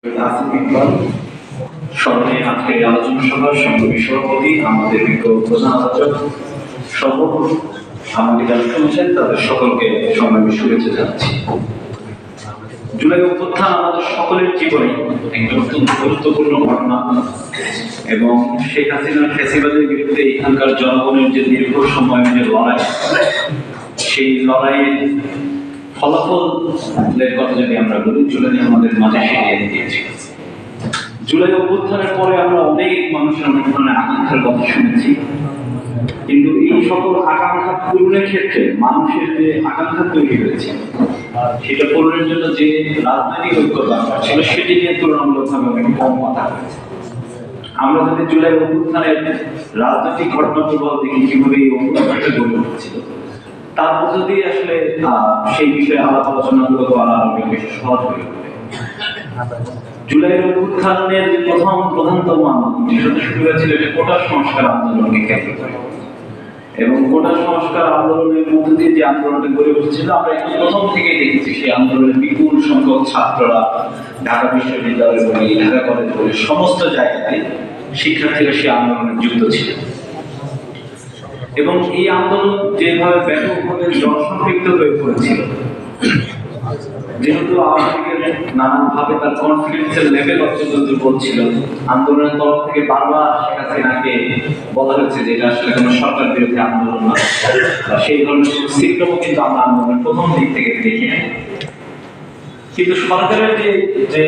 আসিফ ইকবাল স্মরণে আজকের আলোচনা সভার সংগ্রামী সভাপতি, আমাদের বিজ্ঞ প্রধান আলোচক সহ আমাদের যারা শুনছেন তাদের সকলকে সংগ্রামী শুভেচ্ছা জানাচ্ছি। জুলাই অভ্যুত্থান আমাদের সকলের জীবনে একটি অত্যন্ত গুরুত্বপূর্ণ ঘটনা এবং শেখ হাসিনার ফ্যাসিবাদের বিরুদ্ধে এখানকার জনগণের যে দীর্ঘ সময়ের যে লড়াই, সেই লড়াইয়ের ফলাফলের কথা যদি আমরা বলি, জুলাই আমাদের মাঝে ফিরিয়ে দিয়েছে। জুলাই অভ্যুত্থানের পরে আমরা অনেক মানুষের অনেক ধরনের আকাঙ্ক্ষার কথা শুনেছি, কিন্তু এই সকল আকাঙ্ক্ষা পূরণের ক্ষেত্রে মানুষের যে আকাঙ্ক্ষা তৈরি হয়েছে সেটা পূরণের জন্য যে রাজনৈতিক ঐক্য দরকার ছিল সেটি নিয়ে তুলনামূলকভাবে অনেক কম কথা হয়েছে। আমরা যদি জুলাই অভ্যুত্থানের রাজনৈতিক ঘটনা প্রবাহ দেখি কিভাবে এই অভ্যুত্থানটা গড়ে উঠেছিল, তার মধ্য দিয়ে আসলে সেই বিষয়ে আলাপ আলোচনাগুলো করা অনেক বেশি সহজ হয়ে উঠবে। জুলাই অভ্যুত্থানের প্রধানতম যেটা শুরু হয়েছিল কোটা সংস্কার আন্দোলনকে কেন্দ্র করে, এবং কোটা সংস্কার আন্দোলনের মধ্য দিয়ে যে আন্দোলনটা গড়ে উঠেছিল, আমরা একটু প্রথম থেকেই দেখেছি সেই আন্দোলনের বিপুল সংখ্যক ছাত্ররা ঢাকা বিশ্ববিদ্যালয় বলি, ঢাকা কলেজ বলি, সমস্ত জায়গায় শিক্ষার্থীরা সেই আন্দোলনে যুক্ত ছিল। এবং এই আন্দোলন যেভাবে ব্যাপকভাবে জনসম্পৃক্ত হয়ে পড়েছিল, যেহেতু আওয়ামী লীগের নানানভাবে তার কনফিডেন্সের লেভেল অত্যন্ত দুর্বল ছিল, আন্দোলনের তরফ থেকে বারবার শেখ হাসিনাকে বলা হয়েছে যে এটা আসলে কোনো সরকার বিরোধী আন্দোলন না, সেই ধরনের কোনো সিম্পটমও কিন্তু আমরা আন্দোলনের প্রথম দিক থেকে দেখি নাই। কিন্তু সরকারের যে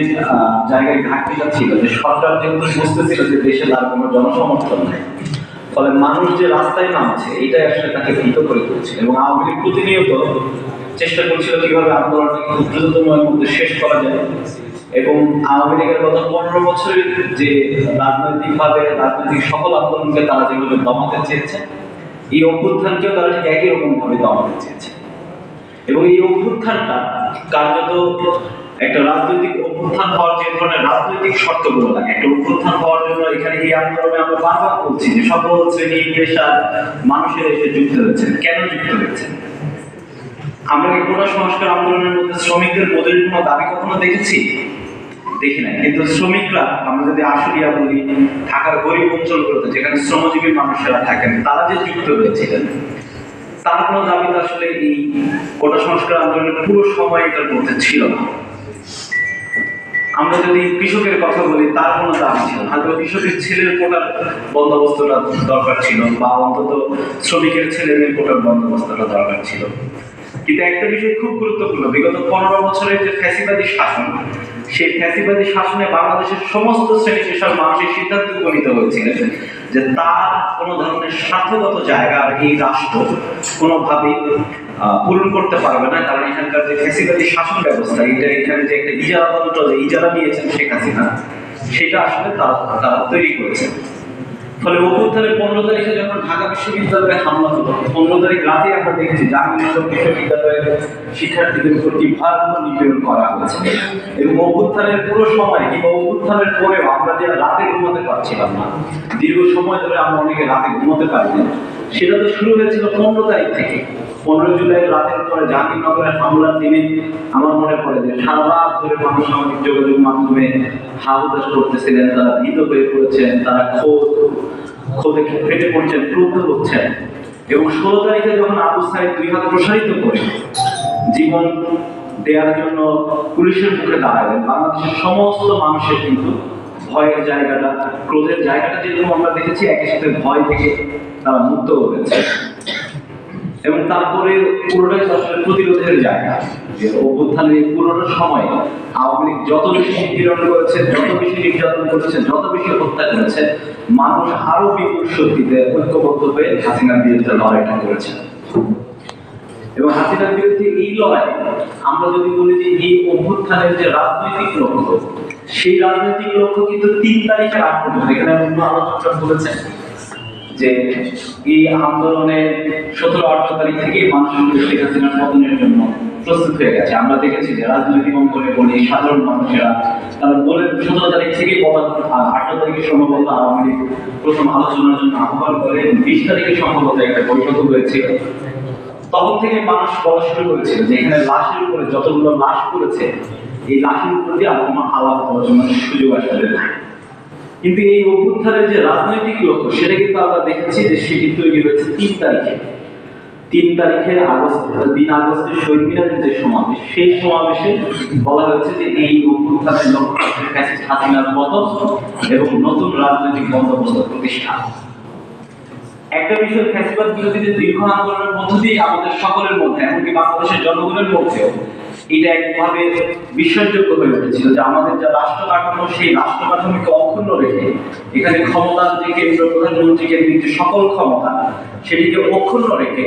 জায়গায় ঘাটতিটা ছিল, যে সরকার যেহেতু বুঝতেছিল যে দেশে তার কোনো জনসমর্থন নেই, ফলে মানুষ যে রাস্তায় নামছে এটাই আসলে তাকে ভীত করে তুলছে। এবং আওয়ামী লীগ প্রতিনিয়ত চেষ্টা করছিল কিভাবে আন্দোলনকে খুব দ্রুততমের মধ্যে শেষ করা যায়। এবং আওয়ামী লীগের গত 15 বছরের যে রাজনৈতিক সকল আন্দোলনকে তারা যেভাবে দমাতে চেয়েছে, এই অভ্যুত্থানকেও তারা ঠিক একই রকম ভাবে দমাতে চেয়েছে। এবং এই অভ্যুত্থানটা কার্যত একটা রাজনৈতিক অভ্যুত্থান হওয়ার যে ধরনের রাজনৈতিক শর্তগুলো লাগে, একটা অভ্যুত্থান হওয়ার জন্য এখানে এই আন্দোলনে আমরা বারবার বলছি যে সকল শ্রেণী পেশার মানুষের এসে যুক্ত হয়েছেন। কেন যুক্ত হয়েছেন? আমরা কি কোটা সংস্কার আন্দোলনের মধ্যে শ্রমিকদের মজুরির কোনো দাবি কখনো দেখেছি? দেখি নাই। কিন্তু শ্রমিকরা, আমরা যদি আশুলিয়া বলি, ঢাকার গরিব অঞ্চলগুলোতে যেখানে শ্রমজীবী মানুষেরা থাকেন, তারা যে যুক্ত হয়েছিলেন, তার কোনো দাবি তো আসলে এই কোটা সংস্কার আন্দোলনের পুরো সময় এটার মধ্যে ছিল না। আমরা যদি কৃষকের কথা বলি, তার কোনো দাবি ছিল না। হয়তো কৃষকের ছেলের কোটার বন্দোবস্তটা দরকার ছিল, বা অন্তত শ্রমিকের ছেলেদের কোটার বন্দোবস্তটা দরকার ছিল। কিন্তু একটা বিষয় খুব গুরুত্বপূর্ণ, বিগত 15 বছরের যে ফ্যাসিবাদী শাসন, সেই ফ্যাসিবাদী শাসনে বাংলাদেশের সমস্ত শ্রেণী পেশার মানুষের সিদ্ধান্ত উপনীত হয়েছিল যে তার কোনো ধরনের স্বার্থগত জায়গা এই রাষ্ট্র কোনোভাবেই পূরণ করতে পারবে না। কারণ এখানকার যে ফ্যাসিবাদী শাসন ব্যবস্থা, এখানে যে একটা ইজারা তন্ত্র, যে ইজারা নিয়েছেন শেখ হাসিনা, সেটা আসলে তারা তৈরি করেছেন। ফলে অভ্যুত্থানের 15 তারিখে যখন ঢাকা বিশ্ববিদ্যালয়ে হামলা হলো, 15 তারিখ রাতে আমরা দেখেছি জাহাঙ্গীরনগর বিশ্ববিদ্যালয়ের শিক্ষার্থীদের উপর কি ভয়াবহ নিপীড়ন করা হয়েছে। এবং অভ্যুত্থানের পুরো সময় কিংবা অভ্যুত্থানের পরেও আমরা যে রাতে ঘুমাতে পারছিলাম না, দীর্ঘ সময় ধরে আমরা অনেকে রাতে ঘুমাতে পারিনি, সেটা তো শুরু হয়েছিল 15 তারিখ থেকে। 15 জুলাই রাতের পরে জাহাঙ্গীরনগরের হামলার দিনে আমার মনে পড়ে যে সারা রাত ধরে মানুষ সামাজিক যোগাযোগ মাধ্যমে হাহুতাশ করতেছিলেন, তারা ভীত হয়ে পড়েছেন, তারা ক্ষোভে ফেটে পড়ছেন, ক্রুদ্ধ হচ্ছেন। এবং 16 তারিখে যখন আবু সাইদ 2 হাত প্রসারিত করে জীবন দেওয়ার জন্য পুলিশের মুখে দাঁড়ালেন, বাংলাদেশের সমস্ত মানুষের কিন্তু ভয়ের জায়গাটা, ক্রোধের জায়গাটা যেরকম আমরা দেখেছি, একই সাথে ভয় থেকে তারা মুক্ত হয়েছে। এবং তারপরে পুরোটাই আসলে প্রতিরোধের জায়গা, যে অভ্যুত্থানের পুরোটা সময় আওয়ামী লীগ যত বেশি নিপীড়ন করেছে, যত বেশি নির্যাতন করেছে, যত বেশি হত্যা করেছে, মানুষ আরো বিপুল শক্তিতে ঐক্যবদ্ধ হয়ে হাসিনার বিরুদ্ধে লড়াইটা করেছে। এবং হাসিনার বিরুদ্ধে এই লড়াই, আমরা যদি বলি যে এই অভ্যুত্থানের যে রাজনৈতিক লক্ষ্য, সেই রাজনৈতিক লক্ষ্য কিন্তু 3 তারিখের আগ পর্যন্ত, এখানে অন্য আলোচক বলেছেন যে এই আন্দোলনে 17-18 তারিখ থেকে মানুষ শেখ হাসিনার পতনের জন্য প্রস্তুত হয়ে গেছে। আমরা দেখেছি যে রাজনৈতিক অঙ্গনে বলি, সাধারণ মানুষেরা তারা বলে 17 তারিখ থেকে বলা, 18 তারিখে সম্ভবত আওয়ামী লীগ প্রথম আলোচনার জন্য আহ্বান করে, 20 তারিখে সম্ভবত একটা বৈঠক হয়েছিল। তখন থেকে মানুষ বলা শুরু করেছিল যে এখানে লাশের উপরে যতগুলো লাশ পড়েছে, এই লাঠির উপর দিয়ে আমার আলাপ আলোচনার সুযোগ আসলে নাই। কিন্তু এই অভ্যুত্থানের যে রাজনৈতিক লক্ষ্য সেটা কিন্তু আমরা দেখেছি যে সেটি তৈরি হয়েছে 3 তারিখে আগস্ট 3 আগস্টে শহীদ মিনারের যে সমাবেশ, সেই সমাবেশে বলা হয়েছে যে এই অভ্যুত্থানের লক্ষ্য ফ্যাসিস্ট হাসিনার পতন এবং নতুন রাজনৈতিক বন্দোবস্ত প্রতিষ্ঠা। একটা বিষয়, ফ্যাসিবাদ বিরোধীদের দীর্ঘ আন্দোলনের মধ্য দিয়ে আমাদের সকলের মধ্যে, এমনকি বাংলাদেশের জনগণের মধ্যেও এটা একভাবে বিশ্বাসযোগ্য হয়ে উঠেছিল যে আমাদের যা রাষ্ট্র কাঠামো, সেই রাষ্ট্র কাঠামোকে অক্ষুণ্ণ রেখে এখানে ক্ষমতার যে কেন্দ্র, প্রধানমন্ত্রী কেন্দ্রিক যে সকল ক্ষমতা, সেটিকে অক্ষুণ্ণ রেখে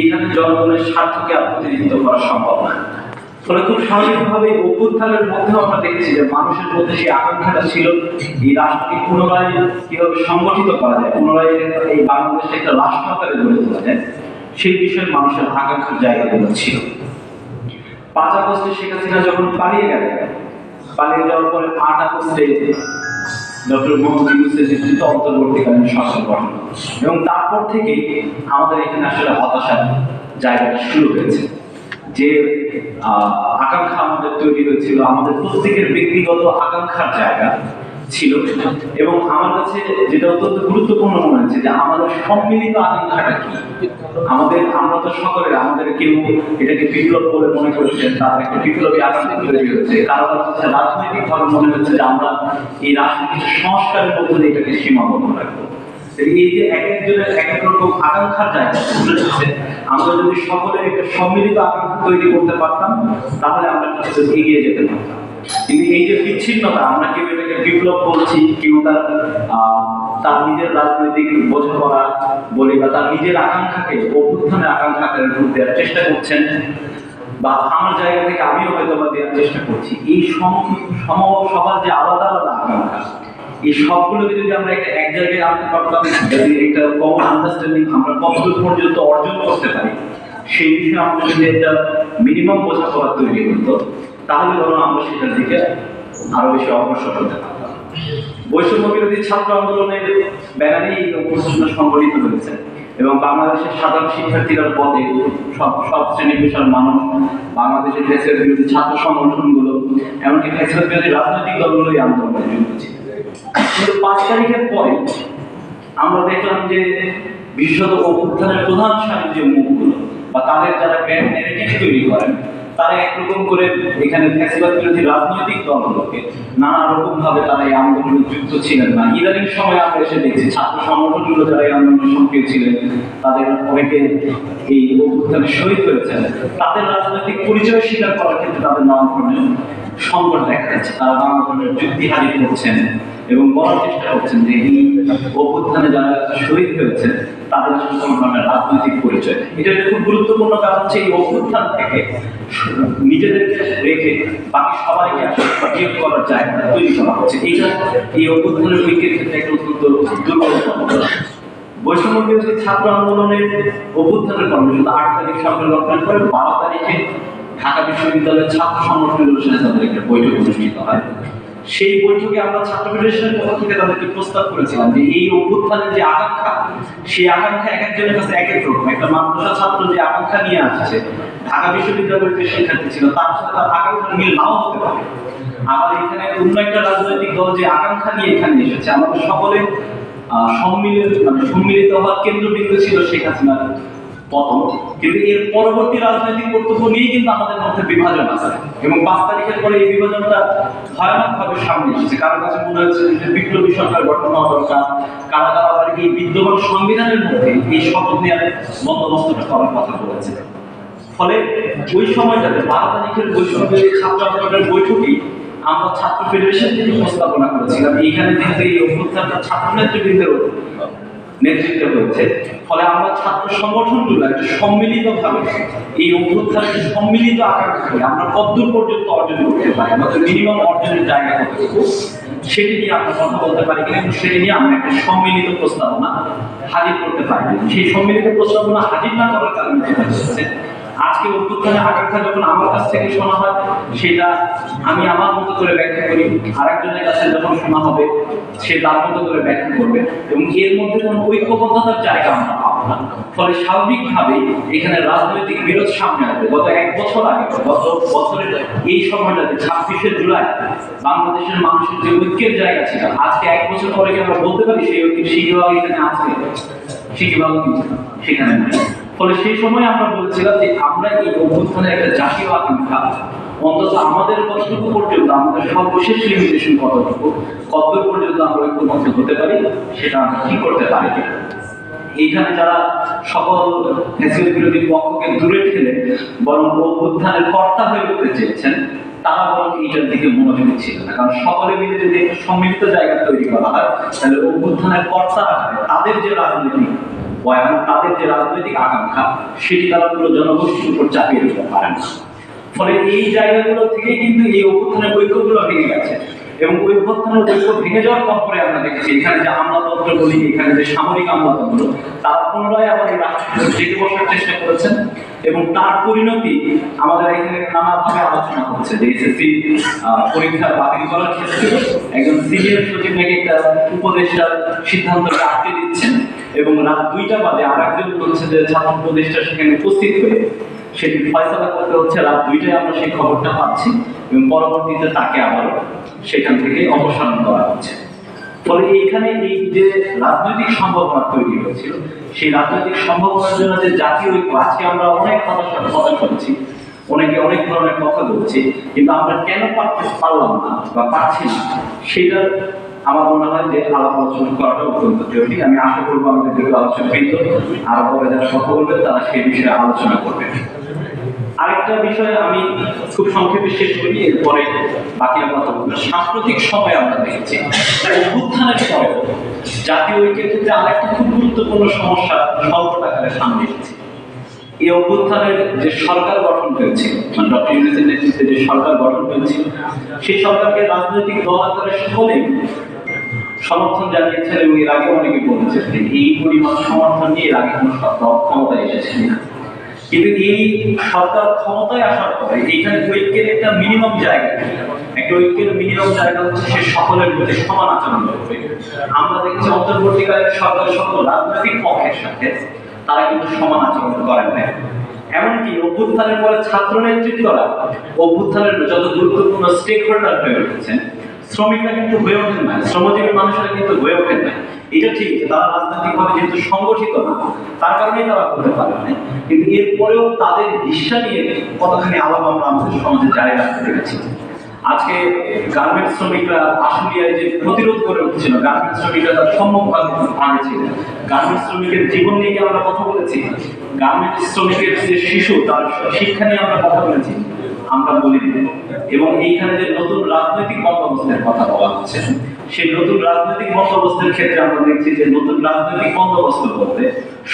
এখানে জনগণের স্বার্থকে আর প্রতিনিধিত্ব করা সম্ভব না। ফলে খুব স্বাভাবিকভাবে অভ্যুত্থানের মধ্যেও আমরা দেখছি যে মানুষের মধ্যে সেই আকাঙ্ক্ষাটা ছিল এই রাষ্ট্রকে পুনরায় কিভাবে সংগঠিত করা যায়, পুনরায় এই বাংলাদেশে একটা রাষ্ট্র আকারে গড়ে তোলা যায়, সেই বিষয়ে মানুষের আকাঙ্ক্ষার জায়গাগুলো ছিল। 5 আগস্টে শেখ হাসিনা যখন পালিয়ে যাওয়ার পরে 8 আগস্টে ডক্টর মোহাম্মদ ইউনূসের নেতৃত্বে অন্তর্বর্তীকালীন সরকার গঠন, এবং তারপর থেকে আমাদের এখানে আসলে হতাশার জায়গাটা শুরু হয়েছে। যে আকাঙ্ক্ষা আমাদের তৈরি হয়েছিল, আমাদের প্রত্যেকের ব্যক্তিগত আকাঙ্ক্ষার জায়গা ছিল, এবং আমার কাছে যেটা অত্যন্ত গুরুত্বপূর্ণ মনে হচ্ছে যে আমাদের সম্মিলিত আকাঙ্ক্ষাটা কি। আমরা তো সকলে, আমাদের কেউ এটাকে বিপ্লব বলে মনে করছেন, তার একটা বিপ্লবী আকাঙ্ক্ষা তৈরি হচ্ছে, কারো কাছে রাজনৈতিক ভাবে মনে হচ্ছে যে আমরা এই রাজনৈতিক সংস্কারের মধ্যে এটাকে সীমাবদ্ধ রাখবো। এই যে এক একজনের এক এক রকম আকাঙ্ক্ষার জায়গা, আমরা যদি সকলের একটা সম্মিলিত আকাঙ্ক্ষা তৈরি করতে পারতাম, তাহলে আমরা কিছু এগিয়ে যেতে পারতাম। কিন্তু এই যে বিচ্ছিন্নতা, আমরা কেউ এটাকে বিপ্লব বলছি, কেউ তার নিজের রাজনৈতিক বোঝাপড়া বলি, বা তার নিজের আকাঙ্ক্ষাকে, অভ্যুত্থানের আকাঙ্ক্ষাকে রূপ দেওয়ার চেষ্টা করছেন, বা আমার জায়গা থেকে আমিও হয়তো বা দেওয়ার চেষ্টা করছি। এই সবার যে আলাদা আলাদা আকাঙ্ক্ষা, এই সবগুলোকে যদি আমরা এক জায়গায় আনতে পারতাম, যদি একটা কমন আন্ডারস্ট্যান্ডিং আমরা কতদূর পর্যন্ত অর্জন করতে পারি, সেই বিষয়ে আমরা যদি একটা মিনিমাম বোঝাপড়া তৈরি হতো, তাহলে ধরুন আমরা সেটার দিকে আরো বেশি অগ্রসর হতে পারতাম। বৈষম্য বিরোধী ছাত্র আন্দোলনের ব্যানারে এই অভ্যুত্থান সংগঠিত হয়েছে, এবং বাংলাদেশের সাধারণ শিক্ষার্থীরা পদে সব শ্রেণী পেশার মানুষ, বাংলাদেশের ফ্যাসিবাদ বিরোধী ছাত্র সংগঠনগুলো, এমনকি ফ্যাসিবাদ বিরোধী রাজনৈতিক দলগুলো এই আন্দোলনে যুক্ত ছিল। কিন্তু 5 তারিখের পরে আমরা দেখলাম যে বিশেষত অভ্যুত্থানের প্রধান সারির যে মুখগুলো, বা তাদের যারা গ্র্যান্ড ন্যারেটিভ তৈরি করেন, তারা একরকম করে এখানে ফ্যাসিবাদ বিরোধী রাজনৈতিক দলগুলোকে নানা রকম ভাবে তারা এই আন্দোলনে যুক্ত ছিলেন না। ইদানিং সময় আমরা এসে দেখছি ছাত্র সংগঠনগুলো যারা এই আন্দোলনে সক্রিয় ছিলেন, তাদের অনেকে এই অভ্যুত্থানে শহীদ হয়েছেন, তাদের রাজনৈতিক পরিচয় স্বীকার করার ক্ষেত্রে তাদের নানা ধরনের সংকট দেখা যাচ্ছে। তারা নানা ধরনের যুক্তি হাজির করছেন এবং বলার চেষ্টা করছেন যে এই অভ্যুত্থানে যারা শহীদ হয়েছেন তাদের আসলে কোনো ধরনের রাজনৈতিক পরিচয়। এটা খুব গুরুত্বপূর্ণ কাজ হচ্ছে এই অভ্যুত্থান থেকে নিজেদেরকে রেখে বাকি সবাইকে আসলে বিয়োগ করার জায়গা তৈরি করা হচ্ছে। এইটা এই অভ্যুত্থানের ঐক্যের ক্ষেত্রে একটা অত্যন্ত দুর্বল সমস্যা। বৈষম্য বিরোধী ছাত্র আন্দোলনের অভ্যুত্থানের কর্মসূচি 8 তারিখ সরকার গঠনের পরে 12 তারিখে ঢাকা বিশ্ববিদ্যালয়ের ছাত্র সংগঠনগুলোর সাথে তাদের একটা বৈঠক অনুষ্ঠিত হয়। সেই বৈঠকে আমরা ছাত্র ফেডারেশনের পক্ষ থেকে তাদেরকে প্রস্তাব করেছিলাম যে এই অভ্যুত্থানের যে আকাঙ্ক্ষা, সেই আকাঙ্ক্ষা এক একজনের কাছে এক এক রকম। একটা মাদ্রাসা ছাত্র যে আকাঙ্ক্ষা নিয়ে আসছে, ঢাকা বিশ্ববিদ্যালয়ের যে শিক্ষার্থী ছিল, তার সাথে তার আকাঙ্ক্ষা মিল নাও হতে পারে। আবার এখানে অন্য একটা রাজনৈতিক দল যে আকাঙ্ক্ষা নিয়ে এখানে এসেছে, আমাদের সকলের সম্মিলিত হওয়ার কেন্দ্রবিন্দু ছিল শেখ হাসিনার পতন। কিন্তু এর পরবর্তী রাজনৈতিক কর্তব্য নিয়ে কিন্তু আমাদের মধ্যে বিভাজন আছে, এবং 5 তারিখের পরে এই বিভাজনটা ভয়ানকভাবে সামনে এসেছে। কারো কাছে মনে হচ্ছে যে বিপ্লবী সরকার গঠন হওয়া দরকার, কারা কারা আবার এই বিদ্যমান সংবিধানের মধ্যে এই শপথ নেওয়ার বন্দোবস্তটা করার কথা বলেছে। ফলে ওই সময়টাতে 12 তারিখের বৈষম্য ছাত্র আন্দোলনের বৈঠকেই আমরা ছাত্র ফেডারেশন থেকে প্রস্তাবনা করেছিলাম এইখানে যেহেতু এই অভ্যুত্থানটা ছাত্র নেতৃবৃন্দের নেতৃত্বে হয়েছে, ফলে আমরা ছাত্র সংগঠনগুলো একটা সম্মিলিতভাবে এই অভ্যুত্থানের সম্মিলিত আকাঙ্ক্ষাকে আমরা কতদূর পর্যন্ত অর্জন করতে পারি, আমাদের মিনিমাম অর্জনের জায়গা করতে, সেটি নিয়ে আমরা কথা বলতে পারি কিনা, এবং সেটি নিয়ে আমরা একটা সম্মিলিত প্রস্তাবনা হাজির করতে পারি। সেই সম্মিলিত প্রস্তাবনা হাজির না করার কারণে যেটা হচ্ছে, আজকে অভ্যুত্থানের আকাঙ্ক্ষা যখন আমার কাছ থেকে শোনা হয়, সেটা আমি আমার মতো করে ব্যাখ্যা করি, আরেকজনের কাছে যখন শোনা হবে সে তার মতো করে ব্যাখ্যা করবে, এবং এর মধ্যে কোনো ঐক্যবদ্ধতার জায়গা আমরা পাবো। না। ফলে স্বাভাবিকভাবে এখানে রাজনৈতিক বিরোধ সামনে আসবে। গত 1 বছর আগে, গত বছরের এই সময়টাতে 26শে জুলাই বাংলাদেশের মানুষের যে ঐক্যের জায়গা ছিল, আজকে 1 বছর পরে কি আমরা বলতে পারি সেই ঐক্যের সিংহভাগ এখানে আছে? সিংহভাগ কিন্তু সেখানে নেই। ফলে সেই সময় আমরা বলেছিলাম যে আমরা এই অভ্যুত্থানের একটা জাতীয় আকাঙ্ক্ষা, অন্তত আমাদের কতটুকু পর্যন্ত, আমাদের সর্বশেষ লিমিটেশন কতটুকু, কতদূর পর্যন্ত আমরা ঐক্যবদ্ধ হতে পারি সেটা আমরা কি করতে পারি। এইখানে যারা সকল ফ্যাসিস্ট বিরোধী পক্ষকে দূরে ঠেলে বরং অভ্যুত্থানের কর্তা হয়ে উঠতে চেয়েছেন, তারা বরং এইটার দিকে মনোযোগী ছিল না। কারণ সকলে মিলে যদি একটা সম্মিলিত জায়গা তৈরি করা হয়, তাহলে অভ্যুত্থানের কর্তা তাদের যে রাজনীতি বয়ান, তাদের যে রাজনৈতিক আকাঙ্ক্ষা, সেটি তারা পুরো জনগোষ্ঠীর উপর চাপিয়ে দিতে পারেন না। ফলে এই জায়গাগুলো থেকে কিন্তু এই অভ্যুত্থানের ঐক্যগুলো ভেঙে গেছে, এবং ওই অভ্যুত্থানের ঐক্য ভেঙে যাওয়ার পর পরে আমরা দেখেছি এখানে যে আমলাতন্ত্র বলি, এখানে যে সামরিক আমলাতন্ত্র, তারা পুনরায় আবার এই রাষ্ট্রকে জেগে বসার চেষ্টা করেছেন, এবং তার পরিণতি আমাদের এখানে নানাভাবে আলোচনা হচ্ছে। যে এসএসসি পরীক্ষা বাতিল করার ক্ষেত্রে একজন সিনিয়র সচিব নাকি একটা উপদেষ্টার সিদ্ধান্তকে আটকে দিচ্ছেন, এবং রাত 2টা বাজে আর একজন বলছে যে ছাত্র উপদেষ্টা সেখানে উপস্থিত হয়ে সেটি ফয়সালা করতে হচ্ছে। রাত 2টায় আমরা সেই খবরটা পাচ্ছি, এবং পরবর্তীতে তাকে আবার সেখান থেকে অপসারণ করা হচ্ছে। ফলে এইখানে এই যে রাজনৈতিক সম্ভাবনা তৈরি হয়েছিল, সেই রাজনৈতিক সম্ভাবনার জন্য যে জাতীয় ঐক্য, আজকে আমরা অনেক কথা করছি, অনেকে অনেক ধরনের কথা বলছি, কিন্তু আমরা কেন পারলাম না বা পারছি না, সেটা আমার মনে হয় যে আলাপ আলোচনা করাটা অত্যন্ত জরুরি। আমি আশা করবো আমাদের যেগুলো আলোচনা বৃন্দ আর পরে যারা কথা বলবেন তারা সেই বিষয়ে আলোচনা করবেন। আরেকটা বিষয় আমি খুব সংক্ষেপে শেষ করি, এরপরে বাকি কথা বলবো। সাম্প্রতিক সময়ে আমরা দেখেছি অভ্যুত্থানের পরে জাতীয় ঐক্যের ক্ষেত্রে আরেকটা খুব গুরুত্বপূর্ণ সমস্যা সংকট আকারে সামনে এসেছে। এই অভ্যুত্থানের যে সরকার গঠন হয়েছিল, মানে ডক্টর ইউনূসের নেতৃত্বে যে সরকার গঠন হয়েছিল, সেই সরকারকে রাজনৈতিক দল আকারে সকলে সমর্থন জানিয়েছেন, এবং এর আগে অনেকে বলেছেন যে এই পরিমাণ সমর্থন নিয়ে এর আগে কোনো সরকার ক্ষমতায় এসেছে না। কিন্তু এই সরকার ক্ষমতায় আসার পরে এইখানে ঐক্যের একটা মিনিমাম জায়গা, একটা ঐক্যের মিনিমাম জায়গা হচ্ছে সে সকলের প্রতি সমান আচরণ করবে। আমরা দেখছি অন্তর্বর্তীকালীন সরকার সকল রাজনৈতিক পক্ষের সাথে তারা কিন্তু সমান আচরণ করেন না। এমনকি অভ্যুত্থানের পরে ছাত্র নেতৃত্বরা অভ্যুত্থানের যত গুরুত্বপূর্ণ স্টেক হোল্ডার হয়ে উঠেছেন, শ্রমিকরা কিন্তু হয়ে ওঠেন না, শ্রমজীবী মানুষেরা কিন্তু হয়ে ওঠেন না। এটা ঠিক, তারা রাজনৈতিকভাবে যেহেতু সংগঠিত না, তার কারণেই তারা করতে পারে না। কিন্তু এরপরেও তাদের হিস্সা নিয়ে কতখানি আলাপ আমরা আমাদের সমাজে জারি রাখতে পেরেছি। আজকে গার্মেন্টস শ্রমিকরা আশুলিয়ায় যে প্রতিরোধ করে উঠছিল, গার্মেন্টস শ্রমিকরা তার সম্মুখভাগে ছিল। গার্মেন্টস শ্রমিকের জীবন নিয়ে আমরা কথা বলেছি, গার্মেন্টস শ্রমিকের যে শিশু তার শিক্ষা নিয়ে আমরা কথা বলেছি, আমরা বলি। এবং এইখানে যে নতুন রাজনৈতিক বন্দোবস্তের কথা বলা হচ্ছে, সেই নতুন রাজনৈতিক বন্দোবস্তের ক্ষেত্রে আমরা দেখছি যে নতুন রাজনৈতিক বন্দোবস্ত বলতে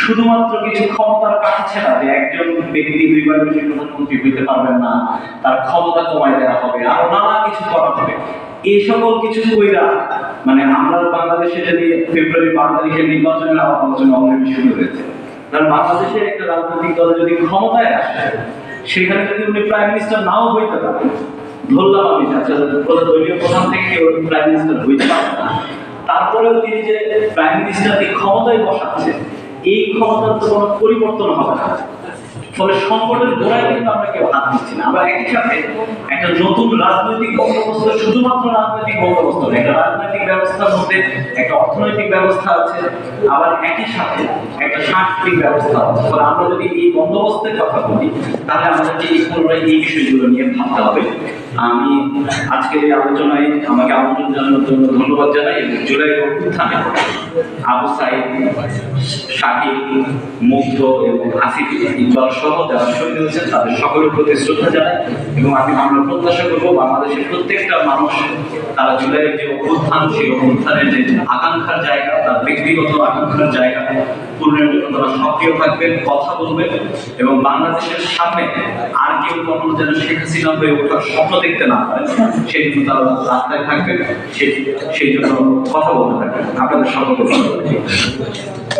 শুধুমাত্র কিছু ক্ষমতার কাছে না, যে একজন ব্যক্তি 2বার বেশি প্রধানমন্ত্রী হইতে পারবেন না, তার ক্ষমতা কমায় দেওয়া হবে, আরো নানা কিছু করা হবে। এই সকল কিছু কইরা মানে আমরা বাংলাদেশে যদি ফেব্রুয়ারি 12 তারিখের নির্বাচনের আলোচনা অলরেডি শুরু হয়েছে। কারণ বাংলাদেশের একটা রাজনৈতিক দল যদি ক্ষমতায় আসে, সেখানে যদি উনি প্রাইম মিনিস্টার নাও হইতে পারেন, ধরলাম আমি দলীয় প্রধান থেকে কেউ প্রাইম মিনিস্টার হইতে পারে না, তারপরেও তিনি যে প্রাইম মিনিস্টারকে ক্ষমতায় বসাচ্ছে, এই ক্ষমতার তো কোনো পরিবর্তন হবে না। ফলে সংকটের গোড়ায় কিন্তু আমরা কেউ হাত দিচ্ছি না। আবার একই সাথে একটা নতুন রাজনৈতিক বন্দোবস্ত, শুধুমাত্র রাজনৈতিক বন্দোবস্ত, একটা রাজনৈতিক ব্যবস্থার মধ্যে একটা অর্থনৈতিক ব্যবস্থা আছে, আবার একই সাথে একটা সাংস্কৃতিক ব্যবস্থা আছে। ফলে আমরা যদি এই বন্দোবস্তের কথা বলি, তাহলে আমাদেরকে এই বিষয়গুলো নিয়ে ভাবতে হবে। আমি আজকের এই আলোচনায় আমাকে আমন্ত্রণ জানানোর জন্য ধন্যবাদ জানাই, এবং জুলাই অভ্যুত্থানে আবু সাইদ, শাকিব, মুগ্ধ এবং আসিফ ইকবাল সহ যারা শহীদ হয়েছেন তাদের সকলের প্রতি শ্রদ্ধা জানাই। এবং আমরা প্রত্যাশা করবো বাংলাদেশের প্রত্যেকটা মানুষ তারা জুলাইয়ের যে অভ্যুত্থান, সেই অভ্যুত্থানের যে আকাঙ্ক্ষার জায়গা, তার ব্যক্তিগত আকাঙ্ক্ষার জায়গা পূরণের জন্য তারা সক্রিয় থাকবেন, কথা বলবেন, এবং বাংলাদেশের সামনে আর কেউ কখনো যেন শেখ হাসিনা হয়ে ওঠার স্বপ্ন দেখতে না পারে, সেই জন্য তারা রাস্তায় থাকবেন, সেই জন্য কথা বলতে থাকবেন। আপনাদের সকলকে